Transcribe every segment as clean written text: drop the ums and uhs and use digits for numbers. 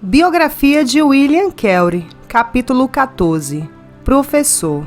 Biografia de William Carey, capítulo 14. Professor.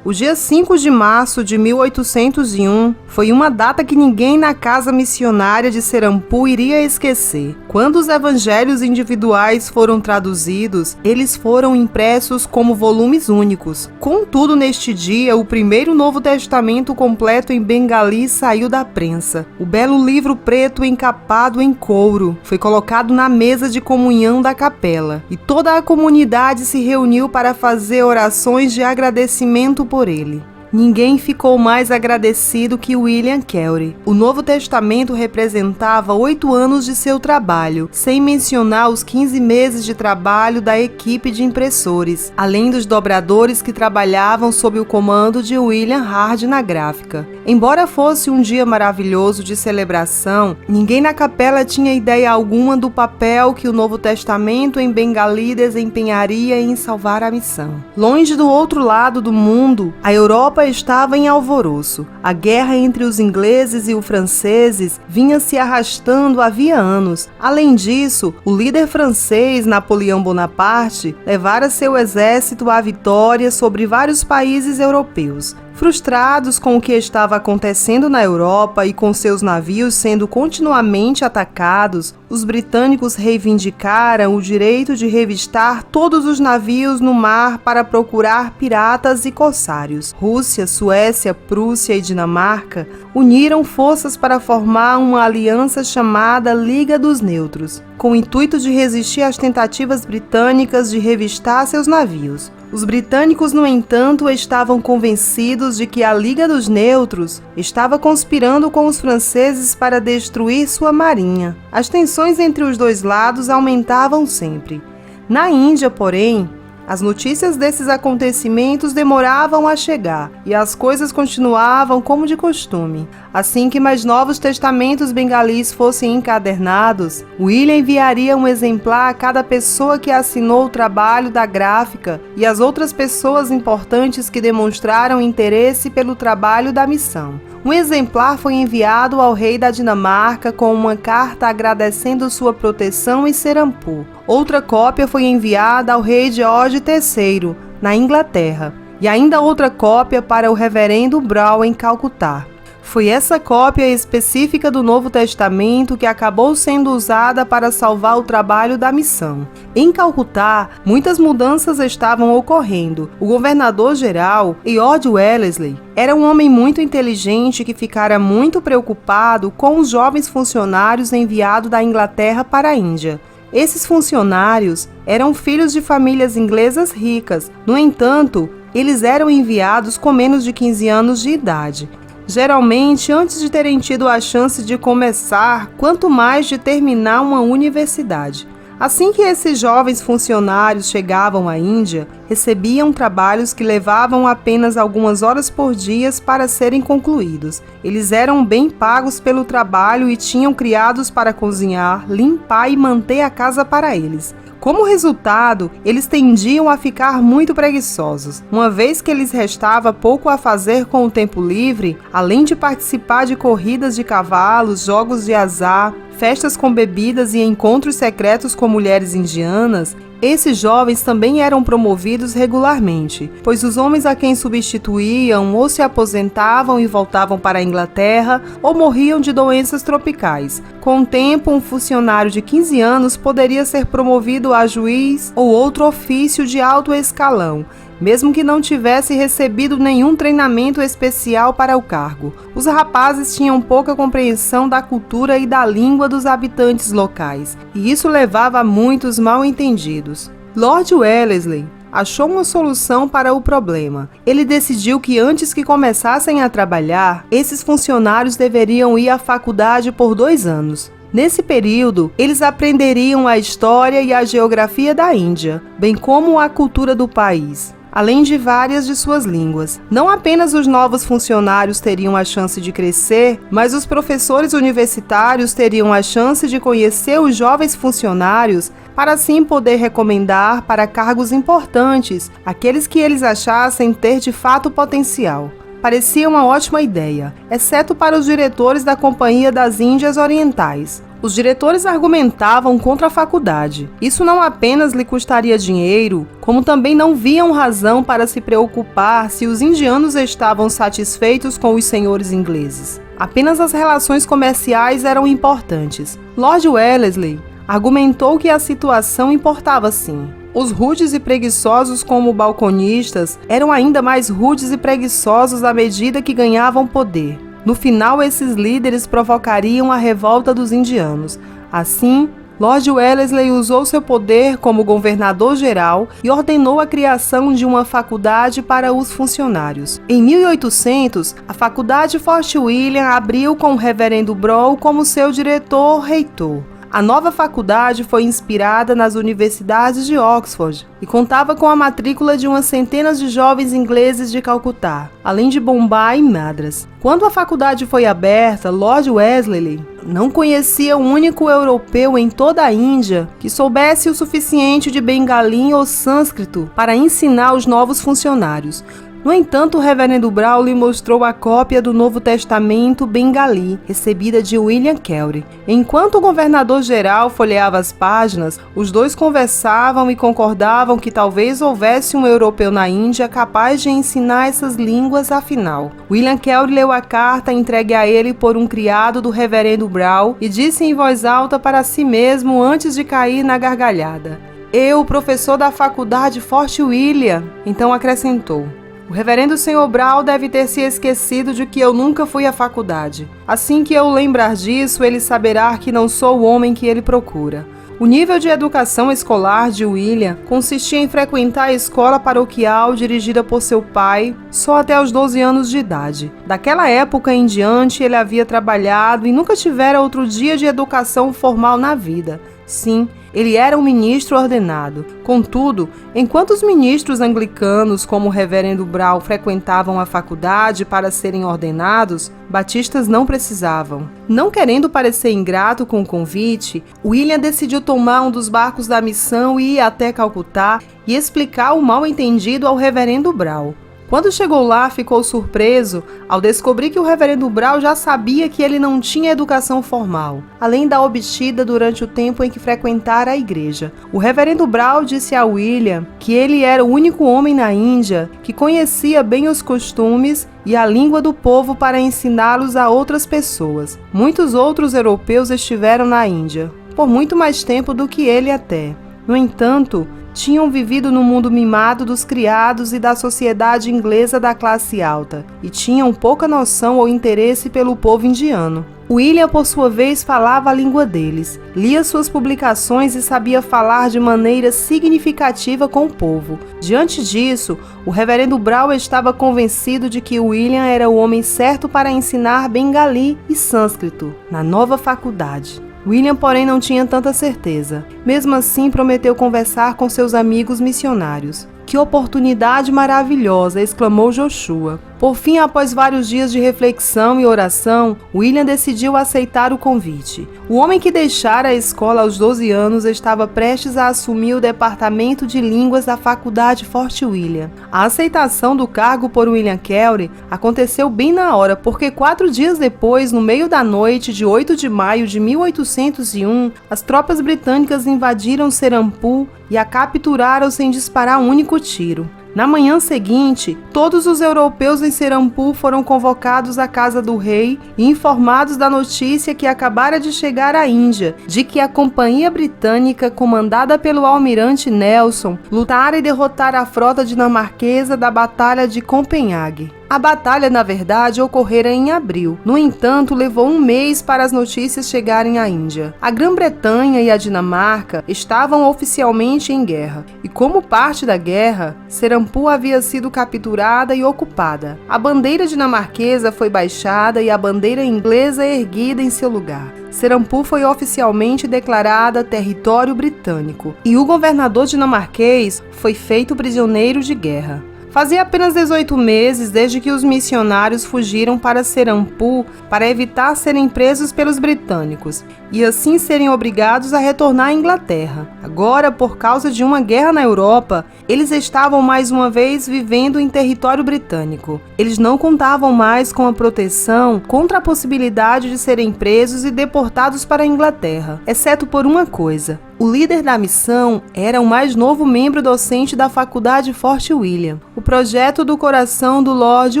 O dia 5 de março de 1801 foi uma data que ninguém na casa missionária de Serampu iria esquecer. Quando os evangelhos individuais foram traduzidos, eles foram impressos como volumes únicos. Contudo, neste dia, o primeiro Novo Testamento completo em bengali saiu da prensa. O belo livro preto encapado em couro foi colocado na mesa de comunhão da capela, e toda a comunidade se reuniu para fazer orações de agradecimento por ele. Ninguém ficou mais agradecido que William Carey. O Novo Testamento representava 8 anos de seu trabalho, sem mencionar os 15 meses de trabalho da equipe de impressores, além dos dobradores que trabalhavam sob o comando de William Hard na gráfica. Embora fosse um dia maravilhoso de celebração, ninguém na capela tinha ideia alguma do papel que o Novo Testamento em bengali desempenharia em salvar a missão. Longe do outro lado do mundo, a Europa estava em alvoroço. A guerra entre os ingleses e os franceses vinha se arrastando havia anos. Além disso, o líder francês, Napoleão Bonaparte, levara seu exército à vitória sobre vários países europeus. Frustrados com o que estava acontecendo na Europa e com seus navios sendo continuamente atacados, os britânicos reivindicaram o direito de revistar todos os navios no mar para procurar piratas e corsários. Rússia, Suécia, Prússia e Dinamarca uniram forças para formar uma aliança chamada Liga dos Neutros, com o intuito de resistir às tentativas britânicas de revistar seus navios. Os britânicos, no entanto, estavam convencidos de que a Liga dos Neutros estava conspirando com os franceses para destruir sua marinha. As tensões entre os dois lados aumentavam sempre. Na Índia, porém, as notícias desses acontecimentos demoravam a chegar e as coisas continuavam como de costume. Assim que mais novos testamentos bengalis fossem encadernados, William enviaria um exemplar a cada pessoa que assinou o trabalho da gráfica e às outras pessoas importantes que demonstraram interesse pelo trabalho da missão. Um exemplar foi enviado ao rei da Dinamarca com uma carta agradecendo sua proteção em Serampu. Outra cópia foi enviada ao rei George III, na Inglaterra, e ainda outra cópia para o reverendo Brown em Calcutá. Foi essa cópia específica do Novo Testamento que acabou sendo usada para salvar o trabalho da missão. Em Calcutá, muitas mudanças estavam ocorrendo. O governador-geral, Lord Wellesley, era um homem muito inteligente que ficara muito preocupado com os jovens funcionários enviados da Inglaterra para a Índia. Esses funcionários eram filhos de famílias inglesas ricas. No entanto, eles eram enviados com menos de 15 anos de idade. Geralmente antes de terem tido a chance de começar, quanto mais de terminar uma universidade. Assim que esses jovens funcionários chegavam à Índia, recebiam trabalhos que levavam apenas algumas horas por dia para serem concluídos. Eles eram bem pagos pelo trabalho e tinham criados para cozinhar, limpar e manter a casa para eles. Como resultado, eles tendiam a ficar muito preguiçosos, uma vez que lhes restava pouco a fazer com o tempo livre, além de participar de corridas de cavalos, jogos de azar, festas com bebidas e encontros secretos com mulheres indianas. Esses jovens também eram promovidos regularmente, pois os homens a quem substituíam ou se aposentavam e voltavam para a Inglaterra ou morriam de doenças tropicais. Com o tempo, um funcionário de 15 anos poderia ser promovido a juiz ou outro ofício de alto escalão, mesmo que não tivesse recebido nenhum treinamento especial para o cargo. Os rapazes tinham pouca compreensão da cultura e da língua dos habitantes locais, e isso levava a muitos mal-entendidos. Lord Wellesley achou uma solução para o problema. Ele decidiu que antes que começassem a trabalhar, esses funcionários deveriam ir à faculdade por 2 anos. Nesse período, eles aprenderiam a história e a geografia da Índia, bem como a cultura do país, além de várias de suas línguas. Não apenas os novos funcionários teriam a chance de crescer, mas os professores universitários teriam a chance de conhecer os jovens funcionários para assim poder recomendar para cargos importantes aqueles que eles achassem ter de fato potencial. Parecia uma ótima ideia, exceto para os diretores da Companhia das Índias Orientais. Os diretores argumentavam contra a faculdade. Isso não apenas lhe custaria dinheiro, como também não viam razão para se preocupar se os indianos estavam satisfeitos com os senhores ingleses. Apenas as relações comerciais eram importantes. Lord Wellesley argumentou que a situação importava sim. Os rudes e preguiçosos como balconistas eram ainda mais rudes e preguiçosos à medida que ganhavam poder. No final, esses líderes provocariam a revolta dos indianos. Assim, Lord Wellesley usou seu poder como governador-geral e ordenou a criação de uma faculdade para os funcionários. Em 1800, a Faculdade Fort William abriu com o Reverendo Brough como seu diretor-reitor. A nova faculdade foi inspirada nas universidades de Oxford e contava com a matrícula de umas centenas de jovens ingleses de Calcutá, além de Bombay e Madras. Quando a faculdade foi aberta, Lord Wellesley não conhecia um único europeu em toda a Índia que soubesse o suficiente de bengali ou sânscrito para ensinar os novos funcionários. No entanto, o Reverendo Brough lhe mostrou a cópia do Novo Testamento bengali, recebida de William Carey. Enquanto o governador-geral folheava as páginas, os dois conversavam e concordavam que talvez houvesse um europeu na Índia capaz de ensinar essas línguas afinal. William Carey leu a carta entregue a ele por um criado do Reverendo Brough e disse em voz alta para si mesmo antes de cair na gargalhada: "Eu, professor da faculdade Fort William." Então acrescentou: "O reverendo Sr. Brough deve ter se esquecido de que eu nunca fui à faculdade. Assim que eu lembrar disso, ele saberá que não sou o homem que ele procura." O nível de educação escolar de William consistia em frequentar a escola paroquial dirigida por seu pai só até os 12 anos de idade. Daquela época em diante, ele havia trabalhado e nunca tivera outro dia de educação formal na vida. Sim, ele era um ministro ordenado. Contudo, enquanto os ministros anglicanos, como o reverendo Brough, frequentavam a faculdade para serem ordenados, batistas não precisavam. Não querendo parecer ingrato com o convite, William decidiu tomar um dos barcos da missão e ir até Calcutá e explicar o mal-entendido ao reverendo Brough. Quando chegou lá, ficou surpreso ao descobrir que o reverendo Brough já sabia que ele não tinha educação formal, além da obtida durante o tempo em que frequentara a igreja. O reverendo Brough disse a William que ele era o único homem na Índia que conhecia bem os costumes e a língua do povo para ensiná-los a outras pessoas. Muitos outros europeus estiveram na Índia, por muito mais tempo do que ele até. No entanto, tinham vivido no mundo mimado dos criados e da sociedade inglesa da classe alta, e tinham pouca noção ou interesse pelo povo indiano. William, por sua vez, falava a língua deles, lia suas publicações e sabia falar de maneira significativa com o povo. Diante disso, o reverendo Brough estava convencido de que William era o homem certo para ensinar bengali e sânscrito na nova faculdade. William, porém, não tinha tanta certeza. Mesmo assim, prometeu conversar com seus amigos missionários. "Que oportunidade maravilhosa!" exclamou Joshua. Por fim, após vários dias de reflexão e oração, William decidiu aceitar o convite. O homem que deixara a escola aos 12 anos estava prestes a assumir o departamento de línguas da faculdade Fort William. A aceitação do cargo por William Carey aconteceu bem na hora, porque 4 dias depois, no meio da noite de 8 de maio de 1801, as tropas britânicas invadiram Serampore e a capturaram sem disparar um único tiro. Na manhã seguinte, todos os europeus em Serampore foram convocados à casa do rei e informados da notícia que acabara de chegar à Índia, de que a companhia britânica, comandada pelo almirante Nelson, lutara e derrotara a frota dinamarquesa da Batalha de Copenhague. A batalha, na verdade, ocorrera em abril. No entanto, levou um mês para as notícias chegarem à Índia. A Grã-Bretanha e a Dinamarca estavam oficialmente em guerra, e como parte da guerra, Serampore havia sido capturada e ocupada. A bandeira dinamarquesa foi baixada e a bandeira inglesa erguida em seu lugar. Serampore foi oficialmente declarada território britânico, e o governador dinamarquês foi feito prisioneiro de guerra. Fazia apenas 18 meses desde que os missionários fugiram para Serampu para evitar serem presos pelos britânicos e assim serem obrigados a retornar à Inglaterra. Agora, por causa de uma guerra na Europa, eles estavam mais uma vez vivendo em território britânico. Eles não contavam mais com a proteção contra a possibilidade de serem presos e deportados para a Inglaterra, exceto por uma coisa. O líder da missão era o mais novo membro docente da faculdade Fort William, o projeto do coração do Lord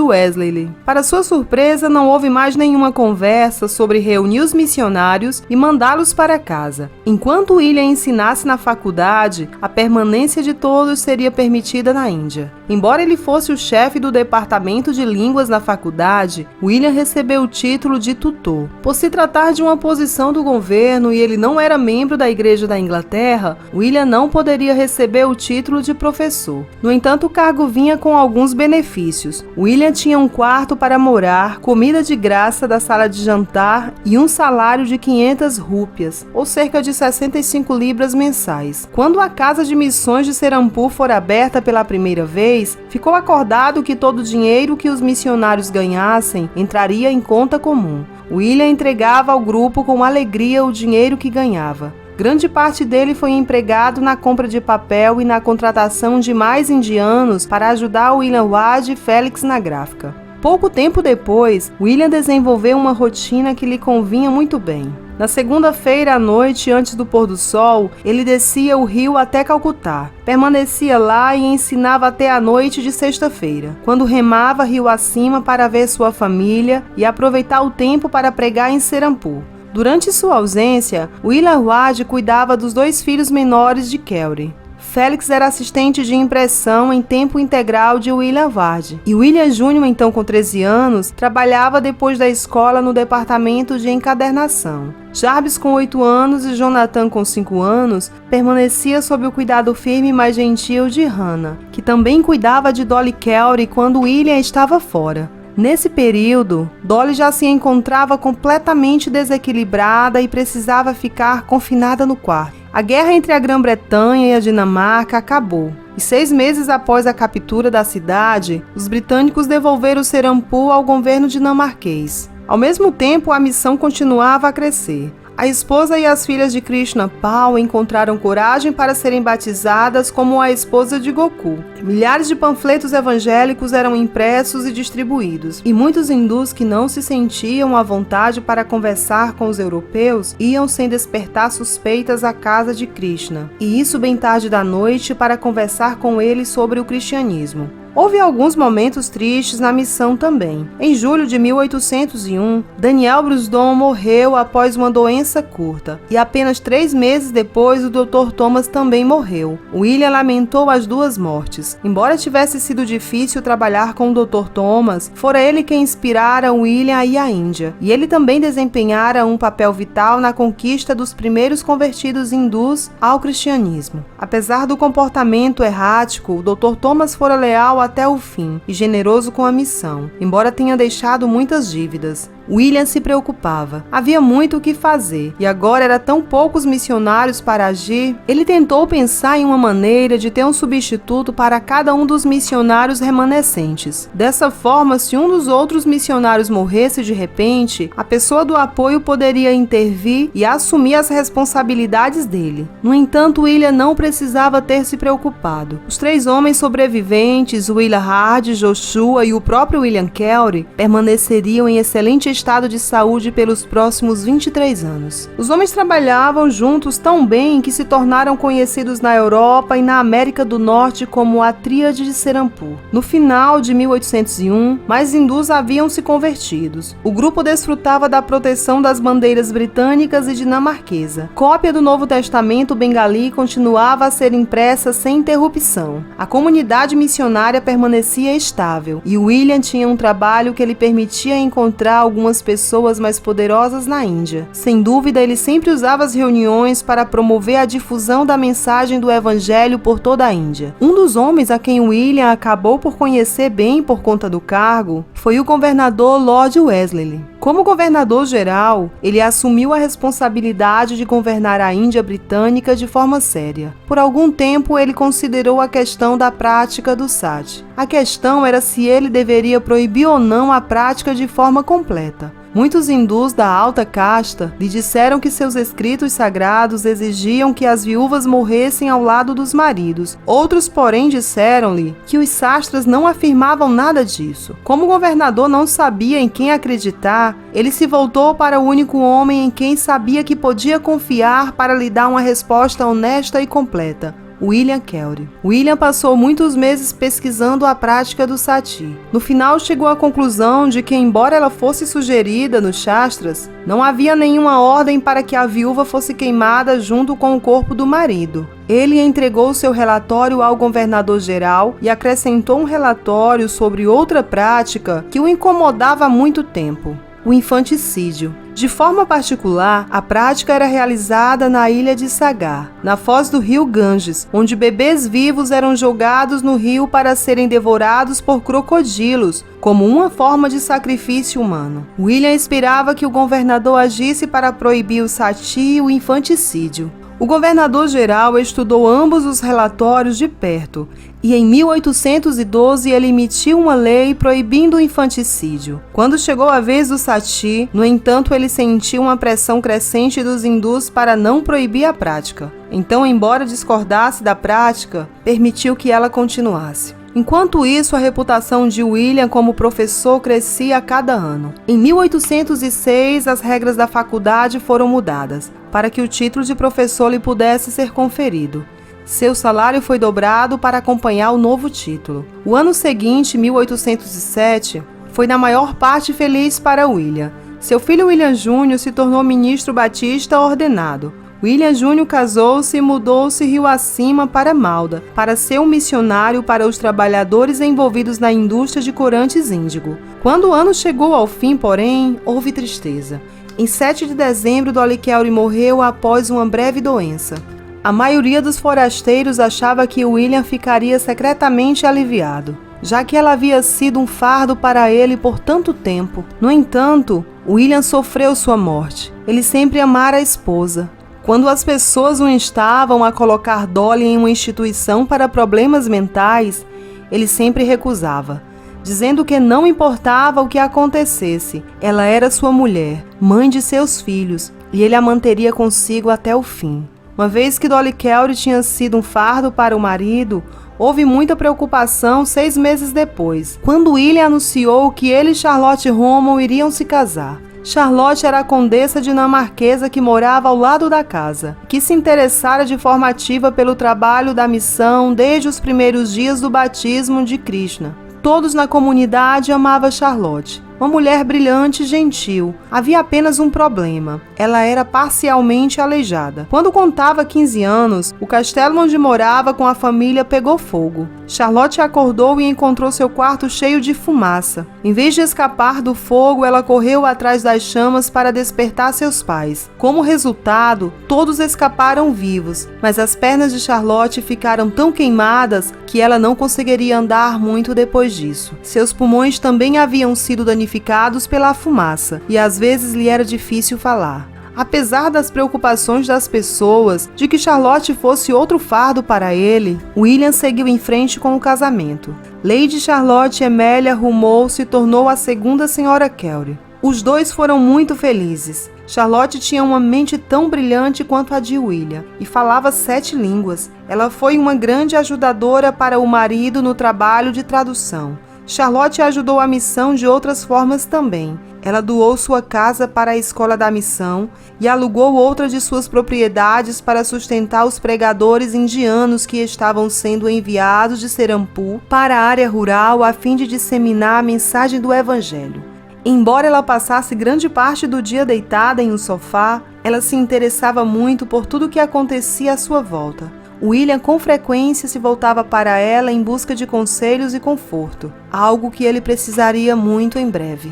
Wesley. Para sua surpresa, não houve mais nenhuma conversa sobre reunir os missionários e mandá-los para casa. Enquanto William ensinasse na faculdade, a permanência de todos seria permitida na Índia. Embora ele fosse o chefe do departamento de línguas na faculdade, William recebeu o título de tutor. Por se tratar de uma posição do governo e ele não era membro da Igreja da Inglaterra, William não poderia receber o título de professor. No entanto, o cargo vinha com alguns benefícios. William tinha um quarto para morar, comida de graça da sala de jantar e um salário de 500 rúpias, ou cerca de 65 libras mensais. Quando a casa de missões de Serampu for aberta pela primeira vez, ficou acordado que todo o dinheiro que os missionários ganhassem entraria em conta comum. William entregava ao grupo com alegria o dinheiro que ganhava. Grande parte dele foi empregado na compra de papel e na contratação de mais indianos para ajudar William Wade e Félix na gráfica. Pouco tempo depois, William desenvolveu uma rotina que lhe convinha muito bem. Na segunda-feira à noite, antes do pôr do sol, ele descia o rio até Calcutá. Permanecia lá e ensinava até a noite de sexta-feira, quando remava rio acima para ver sua família e aproveitar o tempo para pregar em Serampu. Durante sua ausência, William Wade cuidava dos 2 filhos menores de Kelly. Félix era assistente de impressão em tempo integral de William Wade. E William Júnior, então com 13 anos, trabalhava depois da escola no departamento de encadernação. Jarvis, com 8 anos, e Jonathan, com 5 anos, permanecia sob o cuidado firme e mais gentil de Hannah, que também cuidava de Dolly Kelly quando William estava fora. Nesse período, Dolly já se encontrava completamente desequilibrada e precisava ficar confinada no quarto. A guerra entre a Grã-Bretanha e a Dinamarca acabou, e 6 meses após a captura da cidade, os britânicos devolveram Serampu ao governo dinamarquês. Ao mesmo tempo, a missão continuava a crescer. A esposa e as filhas de Krishna Pal encontraram coragem para serem batizadas como a esposa de Goku. Milhares de panfletos evangélicos eram impressos e distribuídos, e muitos hindus que não se sentiam à vontade para conversar com os europeus iam sem despertar suspeitas à casa de Krishna, e isso bem tarde da noite para conversar com ele sobre o cristianismo. Houve alguns momentos tristes na missão também. Em julho de 1801, Daniel Brusdon morreu após uma doença curta, e apenas 3 meses depois o Dr. Thomas também morreu. William lamentou as 2 mortes. Embora tivesse sido difícil trabalhar com o Dr. Thomas, fora ele quem inspirara William a ir à Índia, e ele também desempenhara um papel vital na conquista dos primeiros convertidos hindus ao cristianismo. Apesar do comportamento errático, o Dr. Thomas fora leal até o fim e generoso com a missão, embora tenha deixado muitas dívidas. William se preocupava. Havia muito o que fazer, e agora era tão poucos missionários para agir. Ele tentou pensar em uma maneira de ter um substituto para cada um dos missionários remanescentes. Dessa forma, se um dos outros missionários morresse de repente, a pessoa do apoio poderia intervir e assumir as responsabilidades dele. No entanto, William não precisava ter se preocupado. Os 3 homens sobreviventes, William Hard, Joshua e o próprio William Kelly, permaneceriam em excelente estado de saúde pelos próximos 23 anos. Os homens trabalhavam juntos tão bem que se tornaram conhecidos na Europa e na América do Norte como a Tríade de Serampu. No final de 1801, mais hindus haviam se convertidos. O grupo desfrutava da proteção das bandeiras britânicas e dinamarquesa. Cópia do Novo Testamento bengali continuava a ser impressa sem interrupção. A comunidade missionária permanecia estável, e William tinha um trabalho que lhe permitia encontrar algumas pessoas mais poderosas na Índia. Sem dúvida, ele sempre usava as reuniões para promover a difusão da mensagem do Evangelho por toda a Índia. Um dos homens a quem William acabou por conhecer bem por conta do cargo foi o governador Lord Wesley. Como governador-geral, ele assumiu a responsabilidade de governar a Índia Britânica de forma séria. Por algum tempo, ele considerou a questão da prática do sati. A questão era se ele deveria proibir ou não a prática de forma completa. Muitos hindus da alta casta lhe disseram que seus escritos sagrados exigiam que as viúvas morressem ao lado dos maridos. Outros, porém, disseram-lhe que os sastras não afirmavam nada disso. Como o governador não sabia em quem acreditar, ele se voltou para o único homem em quem sabia que podia confiar para lhe dar uma resposta honesta e completa: William Carey. William passou muitos meses pesquisando a prática do sati. No final, chegou à conclusão de que, embora ela fosse sugerida nos Shastras, não havia nenhuma ordem para que a viúva fosse queimada junto com o corpo do marido. Ele entregou seu relatório ao governador-geral e acrescentou um relatório sobre outra prática que o incomodava há muito tempo: o infanticídio. De forma particular, a prática era realizada na ilha de Sagar, na foz do rio Ganges, onde bebês vivos eram jogados no rio para serem devorados por crocodilos, como uma forma de sacrifício humano. William esperava que o governador agisse para proibir o sati e o infanticídio. O governador-geral estudou ambos os relatórios de perto e, em 1812, ele emitiu uma lei proibindo o infanticídio. Quando chegou a vez do sati, no entanto, ele sentiu uma pressão crescente dos hindus para não proibir a prática. Então, embora discordasse da prática, permitiu que ela continuasse. Enquanto isso, a reputação de William como professor crescia a cada ano. Em 1806, as regras da faculdade foram mudadas, para que o título de professor lhe pudesse ser conferido. Seu salário foi dobrado para acompanhar o novo título. O ano seguinte, 1807, foi na maior parte feliz para William. Seu filho William Júnior se tornou ministro batista ordenado. William Júnior casou-se e mudou-se rio acima para Malda, para ser um missionário para os trabalhadores envolvidos na indústria de corantes índigo. Quando o ano chegou ao fim, porém, houve tristeza. Em 7 de dezembro, Dolly Carey morreu após uma breve doença. A maioria dos forasteiros achava que William ficaria secretamente aliviado, já que ela havia sido um fardo para ele por tanto tempo. No entanto, William sofreu sua morte. Ele sempre amara a esposa. Quando as pessoas o instavam a colocar Dolly em uma instituição para problemas mentais, ele sempre recusava, dizendo que não importava o que acontecesse, ela era sua mulher, mãe de seus filhos, e ele a manteria consigo até o fim. Uma vez que Dolly Carey tinha sido um fardo para o marido, houve muita preocupação 6 meses depois, quando William anunciou que ele e Charlotte Roman iriam se casar. Charlotte era a condessa dinamarquesa que morava ao lado da casa, que se interessara de forma ativa pelo trabalho da missão desde os primeiros dias do batismo de Krishna. Todos na comunidade amavam Charlotte. Uma mulher brilhante e gentil. Havia apenas um problema. Ela era parcialmente aleijada. Quando contava 15 anos, o castelo onde morava com a família pegou fogo. Charlotte acordou e encontrou seu quarto cheio de fumaça. Em vez de escapar do fogo, ela correu atrás das chamas para despertar seus pais. Como resultado, todos escaparam vivos, mas as pernas de Charlotte ficaram tão queimadas que ela não conseguiria andar muito depois disso. Seus pulmões também haviam sido danificados pela fumaça, e às vezes lhe era difícil falar. Apesar das preocupações das pessoas de que Charlotte fosse outro fardo para ele, William seguiu em frente com o casamento. Lady Charlotte Amelia Rummel se tornou a segunda senhora Carey. Os dois foram muito felizes. Charlotte tinha uma mente tão brilhante quanto a de William e falava 7 línguas. Ela foi uma grande ajudadora para o marido no trabalho de tradução. Charlotte ajudou a missão de outras formas também. Ela doou sua casa para a escola da missão e alugou outra de suas propriedades para sustentar os pregadores indianos que estavam sendo enviados de Serampur para a área rural a fim de disseminar a mensagem do Evangelho. Embora ela passasse grande parte do dia deitada em um sofá, ela se interessava muito por tudo o que acontecia à sua volta. William com frequência se voltava para ela em busca de conselhos e conforto, algo que ele precisaria muito em breve.